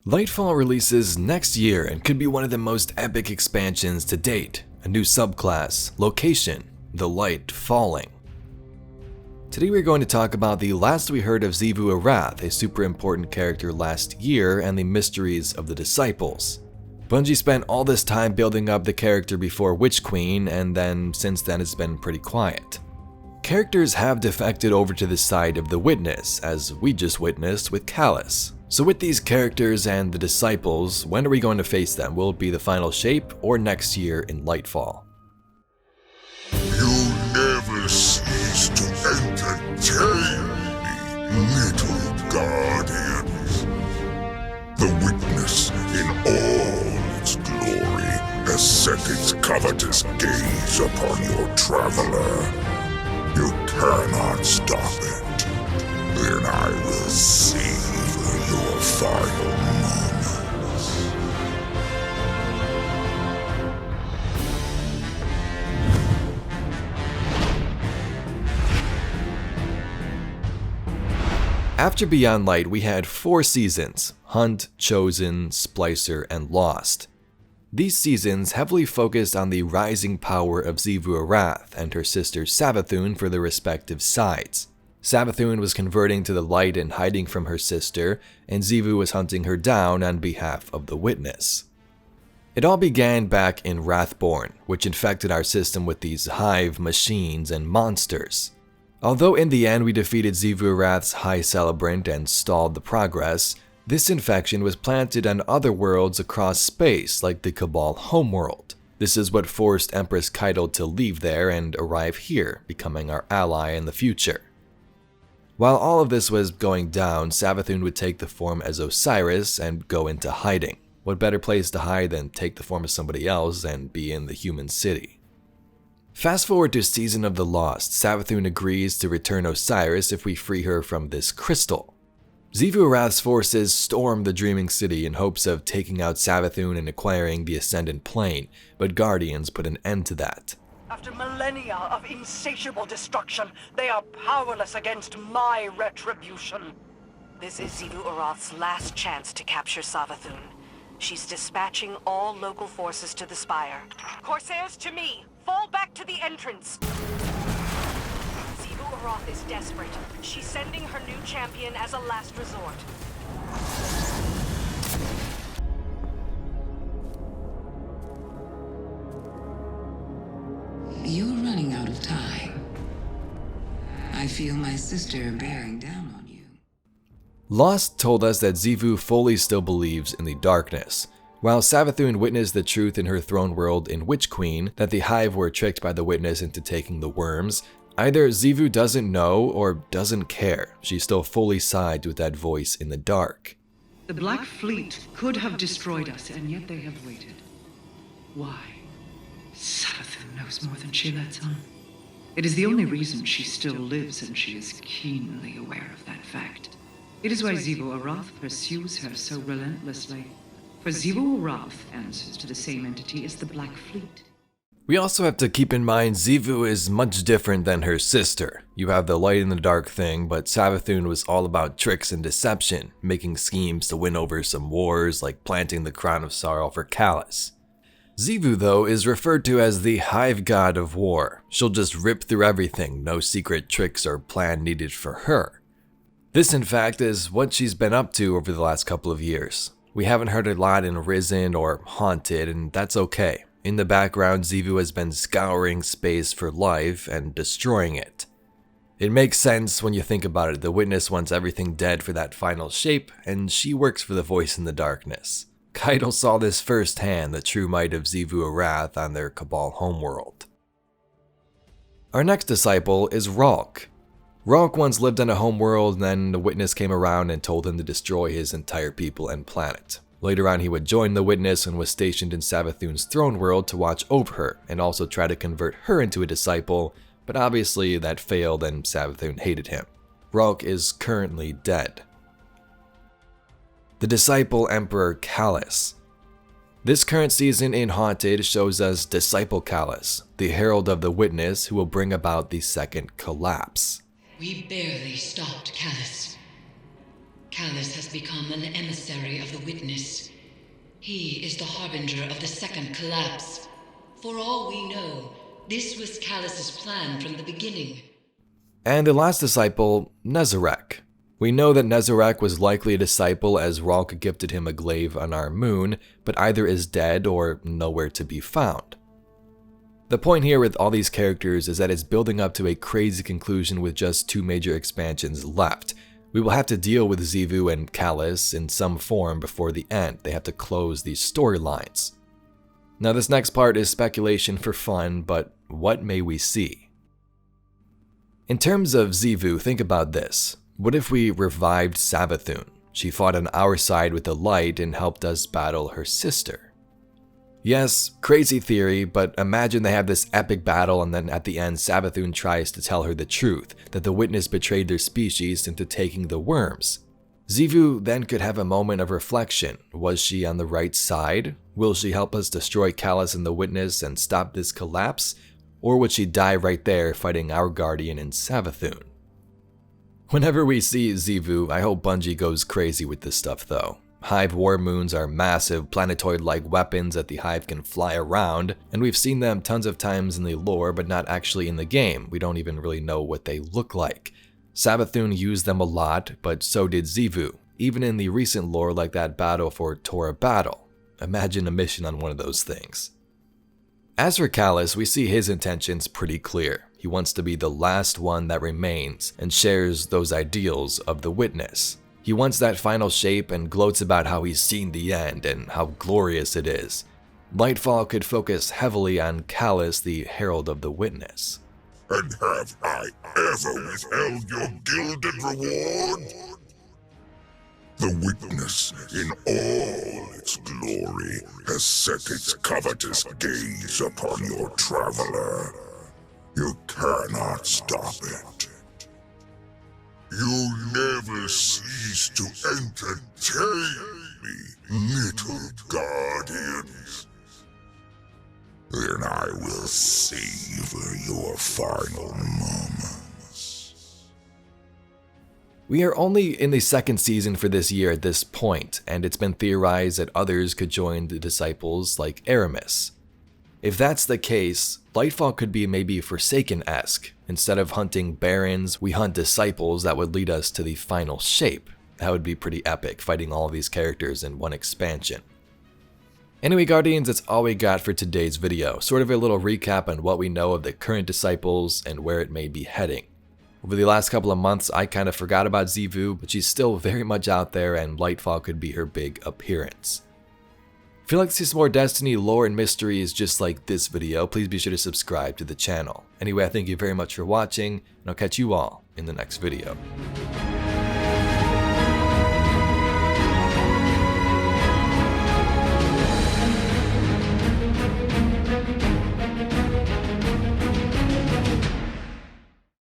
Lightfall releases next year and could be one of the most epic expansions to date. A new subclass, location, the light falling. Today we're going to talk about the last we heard of Xivu Arath, a super important character last year, and the mysteries of the disciples. Bungie spent all this time building up the character before Witch Queen, and then since then it's been pretty quiet. Characters have defected over to the side of the Witness, as we just witnessed with Callus. So with these characters and the disciples, when are we going to face them? Will it be the final shape or next year in Lightfall? You never cease to entertain me, little guardians. The Witness in all its glory has set its covetous gaze upon your traveler. You cannot stop it. Then I will savor your final moments. After Beyond Light, we had 4 seasons: Hunt, Chosen, Splicer, and Lost. These seasons heavily focused on the rising power of Xivu Arath and her sister Savathun for their respective sides. Savathun was converting to the light and hiding from her sister, and Xivu was hunting her down on behalf of the Witness. It all began back in Wrathborn, which infected our system with these hive machines and monsters. Although in the end we defeated Xivu Arath's High Celebrant and stalled the progress, this infection was planted on other worlds across space, like the Cabal homeworld. This is what forced Empress Keitel to leave there and arrive here, becoming our ally in the future. While all of this was going down, Savathun would take the form as Osiris and go into hiding. What better place to hide than take the form of somebody else and be in the human city? Fast forward to Season of the Lost, Savathun agrees to return Osiris if we free her from this crystal. Xivu Arath's forces storm the Dreaming City in hopes of taking out Savathun and acquiring the Ascendant Plane, but Guardians put an end to that. After millennia of insatiable destruction, they are powerless against my retribution. This is Xivu Arath's last chance to capture Savathun. She's dispatching all local forces to the Spire. Corsairs to me! Fall back to the entrance! Xivu Arath is desperate. She's sending her new champion as a last resort. You're running out of time. I feel my sister bearing down on you. Lost told us that Xivu fully still believes in the darkness, while Savathun witnessed the truth in her throne world in Witch Queen that the Hive were tricked by the Witness into taking the worms. Either Xivu doesn't know or doesn't care. She still fully sides with that voice in the dark. The Black Fleet could have destroyed us, and yet they have waited. Why? Savathun knows more than she lets on. It is the only reason she still lives, and she is keenly aware of that fact. It is why Xivu Arath pursues her so relentlessly. For Xivu Arath answers to the same entity as the Black Fleet. We also have to keep in mind Xivu is much different than her sister. You have the light and the dark thing, but Savathun was all about tricks and deception, making schemes to win over some wars, like planting the crown of sorrow for Callus. Xivu, though, is referred to as the Hive God of War. She'll just rip through everything, no secret tricks or plan needed for her. This, in fact, is what she's been up to over the last couple of years. We haven't heard a lot in Risen or Haunted, and that's okay. In the background, Xivu has been scouring space for life and destroying it. It makes sense when you think about it. The Witness wants everything dead for that final shape, and she works for the voice in the darkness. Keitel saw this firsthand, the true might of Xivu Arath on their Cabal homeworld. Our next disciple is Ralk. Ralk once lived on a homeworld, and then the Witness came around and told him to destroy his entire people and planet. Later on, he would join the Witness and was stationed in Savathun's throne world to watch over her, and also try to convert her into a disciple, but obviously that failed and Savathun hated him. Ralk is currently dead. The disciple Emperor Callus. This current season in Haunted shows us Disciple Callus, the herald of the Witness who will bring about the second collapse. We barely stopped Callus. Callus has become an emissary of the Witness. He is the harbinger of the second collapse. For all we know, this was Callus's plan from the beginning. And the last disciple, Nezarec. We know that Nezarec was likely a disciple as Ralk gifted him a glaive on our moon, but either is dead or nowhere to be found. The point here with all these characters is that it's building up to a crazy conclusion with just 2 major expansions left. We will have to deal with Xivu and Callus in some form before the end. They have to close these storylines. Now this next part is speculation for fun, but what may we see? In terms of Xivu, think about this. What if we revived Savathun? She fought on our side with the light and helped us battle her sister. Yes, crazy theory, but imagine they have this epic battle and then at the end Savathun tries to tell her the truth, that the Witness betrayed their species into taking the worms. Xivu then could have a moment of reflection. Was she on the right side? Will she help us destroy Callus and the Witness and stop this collapse? Or would she die right there fighting our guardian in Savathun? Whenever we see Xivu, I hope Bungie goes crazy with this stuff though. Hive war moons are massive, planetoid-like weapons that the Hive can fly around, and we've seen them tons of times in the lore, but not actually in the game. We don't even really know what they look like. Savathun used them a lot, but so did Xivu, even in the recent lore like that battle for Tora Battle. Imagine a mission on one of those things. As for Callus, we see his intentions pretty clear. He wants to be the last one that remains and shares those ideals of the Witness. He wants that final shape and gloats about how he's seen the end and how glorious it is. Lightfall could focus heavily on Callus, the Herald of the Witness. And have I ever withheld your gilded reward? The Witness, in all its glory, has set its covetous gaze upon your traveler. You cannot stop it. You never cease to entertain me, little guardians. Then I will savor your final moments. We are only in the 2nd season for this year at this point, and it's been theorized that others could join the disciples like Aramis. If that's the case, Lightfall could be maybe Forsaken-esque. Instead of hunting barons, we hunt disciples that would lead us to the final shape. That would be pretty epic, fighting all of these characters in one expansion. Anyway, Guardians, that's all we got for today's video. Sort of a little recap on what we know of the current disciples and where it may be heading. Over the last couple of months, I kind of forgot about Xivu, but she's still very much out there and Lightfall could be her big appearance. If you'd like to see some more Destiny lore and mysteries just like this video, please be sure to subscribe to the channel. Anyway, I thank you very much for watching, and I'll catch you all in the next video.